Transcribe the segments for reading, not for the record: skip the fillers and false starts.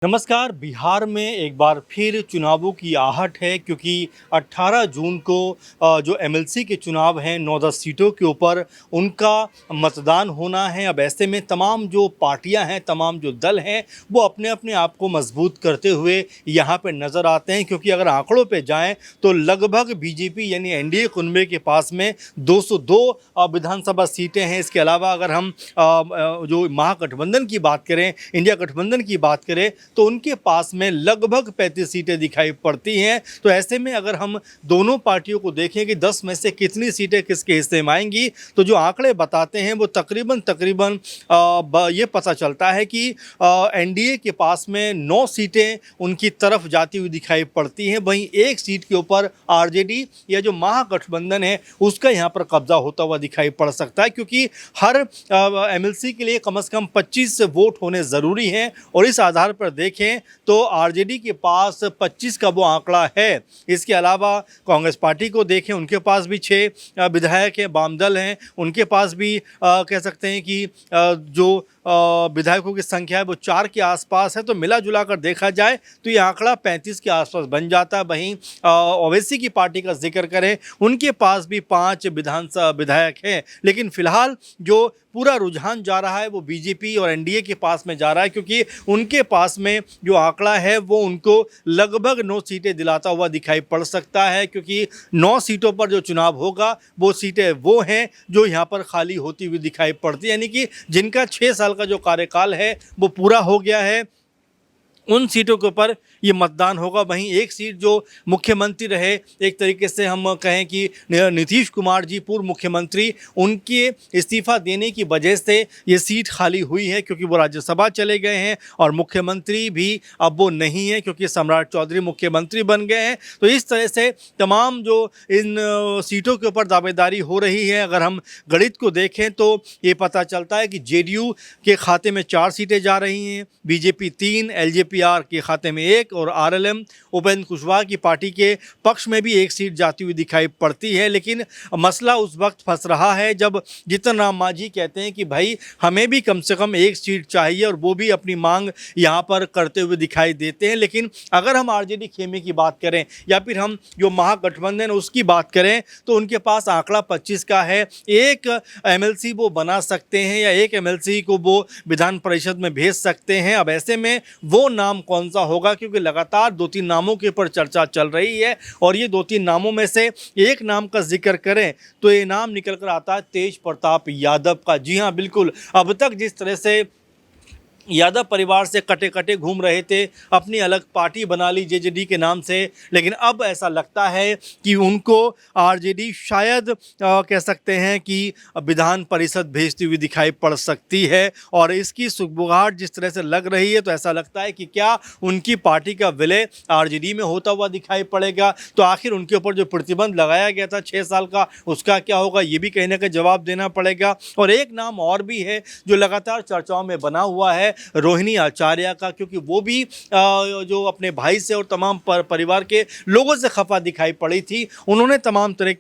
नमस्कार। बिहार में एक बार फिर चुनावों की आहट है क्योंकि 18 जून को जो एमएलसी के चुनाव हैं 9-10 सीटों के ऊपर उनका मतदान होना है। अब ऐसे में तमाम जो पार्टियां हैं, तमाम जो दल हैं, वो अपने अपने आप को मजबूत करते हुए यहाँ पे नज़र आते हैं क्योंकि अगर आंकड़ों पे जाएं तो लगभग बीजेपी यानी एनडीए कुनबे के पास में 202 विधानसभा सीटें हैं। इसके अलावा अगर हम जो महागठबंधन की बात करें, इंडिया गठबंधन की बात करें, तो उनके पास में लगभग 35 सीटें दिखाई पड़ती हैं। तो ऐसे में अगर हम दोनों पार्टियों को देखें कि 10 में से कितनी सीटें किसके हिस्से में आएंगी, तो जो आंकड़े बताते हैं वो तकरीबन ये पता चलता है कि एनडीए के पास में 9 सीटें उनकी तरफ जाती हुई दिखाई पड़ती हैं। वहीं एक सीट के ऊपर आरजेडी या जो महागठबंधन है उसका यहाँ पर कब्जा होता हुआ दिखाई पड़ सकता है क्योंकि हर एमएलसी के लिए कम से कम 25 वोट होने ज़रूरी हैं और इस आधार पर देखें तो आरजेडी के पास 25 का वो आंकड़ा है। इसके अलावा कांग्रेस पार्टी को देखें, उनके पास भी 6 विधायक हैं, वाम दल हैं, उनके पास भी कह सकते हैं कि जो विधायकों की संख्या है वो 4 के आसपास है। तो मिला जुला कर देखा जाए तो ये आंकड़ा 35 के आसपास बन जाता है। वहीं ओवैसी की पार्टी का जिक्र करें, उनके पास भी 5 विधानसभा विधायक हैं, लेकिन फिलहाल जो पूरा रुझान जा रहा है वो बीजेपी और एनडीए के पास में जा रहा है क्योंकि उनके पास में जो आंकड़ा है वो उनको लगभग 9 सीटें दिलाता हुआ दिखाई पड़ सकता है क्योंकि 9 सीटों पर जो चुनाव होगा वो सीटें वो हैं जो यहाँ पर खाली होती हुई दिखाई पड़ती है, यानी कि जिनका 6 साल का जो कार्यकाल है वो पूरा हो गया है, उन सीटों के ऊपर ये मतदान होगा। वहीं एक सीट जो मुख्यमंत्री रहे, एक तरीके से हम कहें कि नीतीश कुमार जी पूर्व मुख्यमंत्री, उनके इस्तीफ़ा देने की वजह से ये सीट खाली हुई है क्योंकि वो राज्यसभा चले गए हैं और मुख्यमंत्री भी अब वो नहीं है क्योंकि सम्राट चौधरी मुख्यमंत्री बन गए हैं। तो इस तरह से तमाम जो इन सीटों के ऊपर दावेदारी हो रही है, अगर हम गणित को देखें तो ये पता चलता है कि जेडीयू के खाते में 4 सीटें जा रही हैं, बीजेपी 3, एलजेपीआर के खाते में 1 और आरएलएम उपेंद्र कुशवाहा की पार्टी के पक्ष में भी 1 सीट जाती हुई दिखाई पड़ती है। लेकिन मसला उस वक्त फंस रहा है जब जीतन राम मांझी कहते हैं कि भाई हमें भी कम से कम 1 सीट चाहिए और वो भी अपनी मांग यहाँ पर करते हुए दिखाई देते हैं। लेकिन अगर हम आरजेडी खेमे की बात करें या फिर हम जो महागठबंधन उसकी बात करें तो उनके पास आंकड़ा 25 का है। एक एमएलसी वो बना सकते हैं या एक एमएलसी को वो विधान परिषद में भेज सकते हैं। अब ऐसे में वो नाम कौन सा होगा, क्योंकि लगातार 2-3 नामों के ऊपर चर्चा चल रही है और ये 2-3 नामों में से एक नाम का जिक्र करें तो ये नाम निकल कर आता है तेज प्रताप यादव का। जी हाँ, बिल्कुल। अब तक जिस तरह से यादव परिवार से कटे कटे घूम रहे थे, अपनी अलग पार्टी बना ली जेजेडी के नाम से, लेकिन अब ऐसा लगता है कि उनको आरजेडी शायद कह सकते हैं कि विधान परिषद भेजती हुई दिखाई पड़ सकती है। और इसकी सुगबुगाहट जिस तरह से लग रही है तो ऐसा लगता है कि क्या उनकी पार्टी का विलय आरजेडी में होता हुआ दिखाई पड़ेगा। तो आखिर उनके ऊपर जो प्रतिबंध लगाया गया था 6 साल का, उसका क्या होगा, ये भी कहीं ना कहीं जवाब देना पड़ेगा। और एक नाम और भी है जो लगातार चर्चाओं में बना हुआ है, रोहिणी आचार्य का, क्योंकि वो भी जो अपने भाई से और तमाम परिवार के लोगों से खफा दिखाई पड़ी थी। उन्होंने तमाम तरह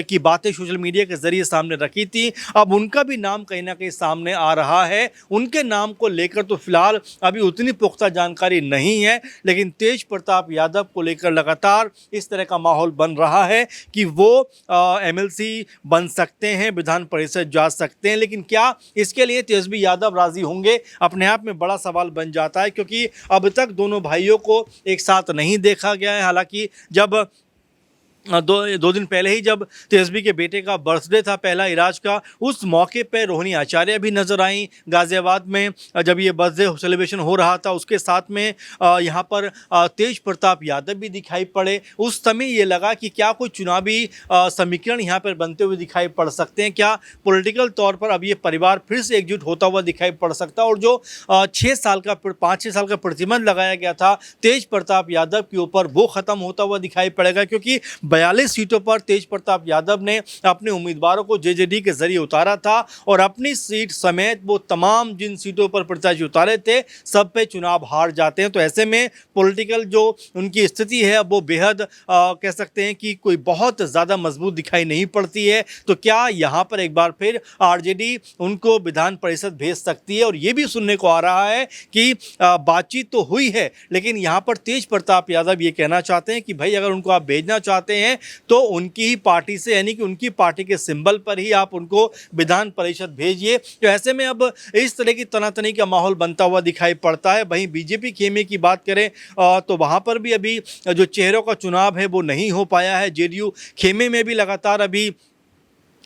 की बातें सोशल मीडिया के जरिए सामने रखी थी। अब उनका भी नाम कहीं ना कहीं सामने आ रहा है। उनके नाम को लेकर तो फिलहाल अभी उतनी पुख्ता जानकारी नहीं है, लेकिन तेज प्रताप यादव को लेकर लगातार इस तरह का माहौल बन रहा है कि वो एमएलसी बन सकते हैं, विधान परिषद जा सकते हैं। लेकिन क्या इसके लिए तेजस्वी यादव राजी होंगे, अपने आप में बड़ा सवाल बन जाता है क्योंकि अब तक दोनों भाइयों को एक साथ नहीं देखा गया है। हालांकि जब दो दिन पहले ही जब तेजस्वी के बेटे का बर्थडे था, पहला इराज का, उस मौके पर रोहिणी आचार्य भी नजर आई गाजियाबाद में। जब ये बर्थडे सेलिब्रेशन हो रहा था उसके साथ में यहाँ पर तेज प्रताप यादव भी दिखाई पड़े। उस समय ये लगा कि क्या कोई चुनावी समीकरण यहाँ पर बनते हुए दिखाई पड़ सकते हैं, क्या पॉलिटिकल तौर पर अब ये परिवार फिर से एकजुट होता हुआ दिखाई पड़ सकता है। और जो 5-6 साल का प्रतिबंध लगाया गया था तेज प्रताप यादव के ऊपर, वो ख़त्म होता हुआ दिखाई पड़ेगा क्योंकि 42 सीटों पर तेज प्रताप यादव ने अपने उम्मीदवारों को जेजेडी के जरिए उतारा था और अपनी सीट समेत वो तमाम जिन सीटों पर प्रत्याशी उतारे थे सब पे चुनाव हार जाते हैं। तो ऐसे में पॉलिटिकल जो उनकी स्थिति है वो बेहद कह सकते हैं कि कोई बहुत ज़्यादा मजबूत दिखाई नहीं पड़ती है। तो क्या यहाँ पर एक बार फिर आरजेडी उनको विधान परिषद भेज सकती है? और ये भी सुनने को आ रहा है कि बातचीत तो हुई है, लेकिन यहाँ पर तेज प्रताप यादव ये कहना चाहते हैं कि भाई अगर उनको आप भेजना चाहते हैं तो उनकी ही पार्टी से, यानी कि उनकी पार्टी के सिंबल पर ही आप उनको विधान परिषद भेजिए। तो ऐसे में अब इस तरह की तनातनी का माहौल बनता हुआ दिखाई पड़ता है। वहीं बीजेपी खेमे की बात करें तो वहाँ पर भी अभी जो चेहरों का चुनाव है वो नहीं हो पाया है। जेडीयू खेमे में भी लगातार अभी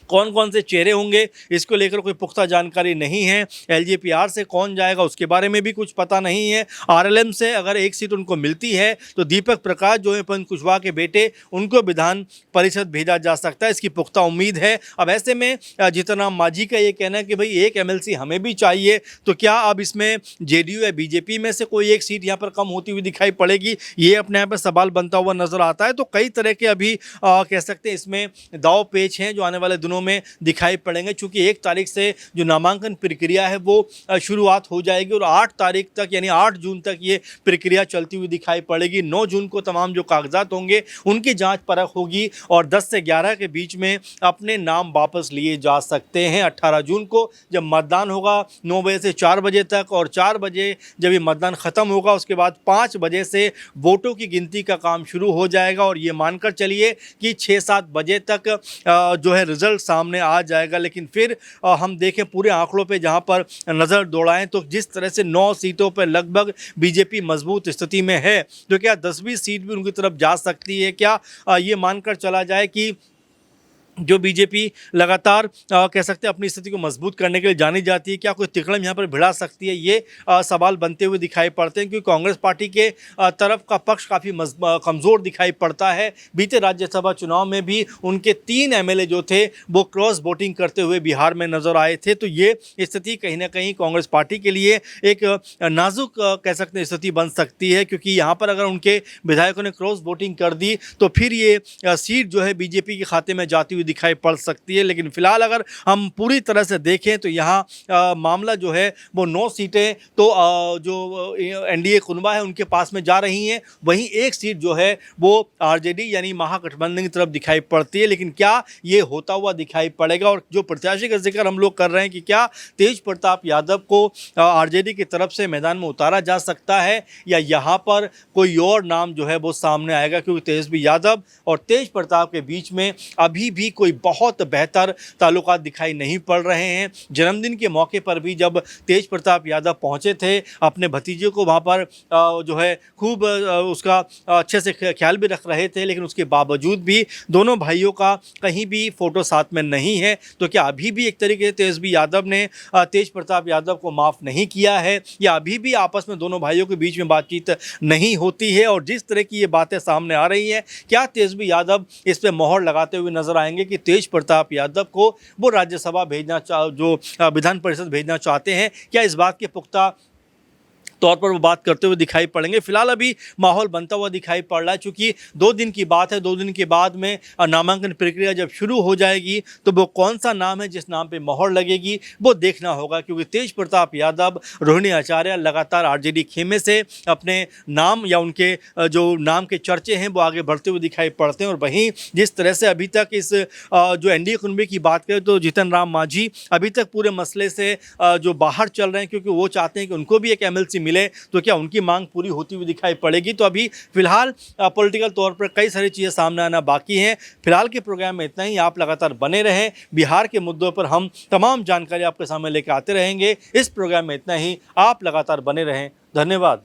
कौन कौन से चेहरे होंगे इसको लेकर कोई पुख्ता जानकारी नहीं है। एलजेपीआर से कौन जाएगा उसके बारे में भी कुछ पता नहीं है। आरएलएम से अगर एक सीट उनको मिलती है तो दीपक प्रकाश जो है पंत कुशवाहा के बेटे, उनको विधान परिषद भेजा जा सकता है, इसकी पुख्ता उम्मीद है। अब ऐसे में जीतनराम मांझी का ये कहना है कि भाई एक एमएलसी हमें भी चाहिए। तो क्या अब इसमें जेडीयू या बीजेपी में से कोई एक सीट यहाँ पर कम होती हुई दिखाई पड़ेगी, ये अपने आप में सवाल बनता हुआ नजर आता है। तो कई तरह के अभी कह सकते हैं इसमें दाव पेच हैं जो आने वाले दिनों में दिखाई पड़ेंगे। चूंकि 1 तारीख से जो नामांकन प्रक्रिया है वो शुरुआत हो जाएगी और 8 तारीख तक यानी 8 जून तक ये प्रक्रिया चलती हुई दिखाई पड़ेगी। 9 जून को तमाम जो कागजात होंगे उनकी जांच परख होगी और 10 से 11 के बीच में अपने नाम वापस लिए जा सकते हैं। 18 जून को जब मतदान होगा 9 बजे से 4 बजे तक, और 4 बजे जब ये मतदान ख़त्म होगा उसके बाद 5 बजे से वोटों की गिनती का काम शुरू हो जाएगा। और ये मानकर चलिए कि 6-7 बजे तक जो है रिजल्ट सामने आ जाएगा। लेकिन फिर हम देखें पूरे आंकड़ों पे जहां पर नज़र दौड़ाएं तो जिस तरह से 9 सीटों पर लगभग बीजेपी मजबूत स्थिति में है, तो क्या 10वीं सीट भी उनकी तरफ जा सकती है? क्या ये मानकर चला जाए कि जो बीजेपी लगातार कह सकते हैं अपनी स्थिति को मजबूत करने के लिए जानी जाती है, क्या कोई तिकड़म यहाँ पर भिड़ा सकती है? ये सवाल बनते हुए दिखाई पड़ते हैं क्योंकि कांग्रेस पार्टी के तरफ का पक्ष काफ़ी कमज़ोर दिखाई पड़ता है। बीते राज्यसभा चुनाव में भी उनके 3 एमएलए जो थे वो क्रॉस वोटिंग करते हुए बिहार में नजर आए थे। तो ये स्थिति कहीं ना कहीं कांग्रेस पार्टी के लिए एक नाजुक कह सकते हैं स्थिति बन सकती है, क्योंकि यहाँ पर अगर उनके विधायकों ने क्रॉस वोटिंग कर दी तो फिर ये सीट जो है बीजेपी के खाते में जाती हुई दिखाई पड़ सकती है। लेकिन फिलहाल अगर हम पूरी तरह से देखें तो यहाँ मामला जो है वो 9 सीटें तो जो एनडीए कुनबा है उनके पास में जा रही हैं, वहीं एक सीट जो है वो आरजेडी यानी महागठबंधन की तरफ दिखाई पड़ती है। लेकिन क्या ये होता हुआ दिखाई पड़ेगा? और जो प्रत्याशी का जिक्र हम लोग कर रहे हैं कि क्या तेज प्रताप यादव को आरजेडी की तरफ से मैदान में उतारा जा सकता है या यहाँ पर कोई और नाम जो है वो सामने आएगा? क्योंकि तेजस्वी यादव और तेज प्रताप के बीच में अभी भी कोई बहुत बेहतर ताल्लुकात दिखाई नहीं पड़ रहे हैं। जन्मदिन के मौके पर भी जब तेज प्रताप यादव पहुंचे थे अपने भतीजे को वहां पर जो है खूब उसका अच्छे से ख्याल भी रख रहे थे, लेकिन उसके बावजूद भी दोनों भाइयों का कहीं भी फोटो साथ में नहीं है। तो क्या अभी भी एक तरीके से तेजस्वी यादव ने तेज प्रताप यादव को माफ़ नहीं किया है या अभी भी आपस में दोनों भाइयों के बीच में बातचीत नहीं होती है? और जिस तरह की ये बातें सामने आ रही हैं, क्या तेजस्वी यादव इस पर मोहर लगाते हुए नजर आएंगे कि तेज प्रताप यादव को वो राज्यसभा भेजना जो विधान परिषद भेजना चाहते हैं? क्या इस बात के पुख्ता तौर पर वो बात करते हुए दिखाई पड़ेंगे? फिलहाल अभी माहौल बनता हुआ दिखाई पड़ रहा है, चूँकि 2 दिन की बात है। 2 दिन के बाद में नामांकन प्रक्रिया जब शुरू हो जाएगी तो वो कौन सा नाम है जिस नाम पे मोहर लगेगी वो देखना होगा। क्योंकि तेज प्रताप यादव, रोहिणी आचार्य लगातार आरजेडी खेमे से अपने नाम या उनके जो नाम के चर्चे हैं वो आगे बढ़ते हुए दिखाई पड़ते हैं। और वहीं जिस तरह से अभी तक इस जो एनडीए कुनबे की बात करें तो जीतनराम मांझी अभी तक पूरे मसले से जो बाहर चल रहे हैं, क्योंकि वो चाहते हैं कि उनको भी एक एमएलसी मिले। तो क्या उनकी मांग पूरी होती हुई दिखाई पड़ेगी? तो अभी फिलहाल पॉलिटिकल तौर पर कई सारी चीज़ें सामने आना बाकी हैं। फिलहाल के प्रोग्राम में इतना ही। आप लगातार बने रहें, बिहार के मुद्दों पर हम तमाम जानकारी आपके सामने लेकर आते रहेंगे। इस प्रोग्राम में इतना ही। आप लगातार बने रहें। धन्यवाद।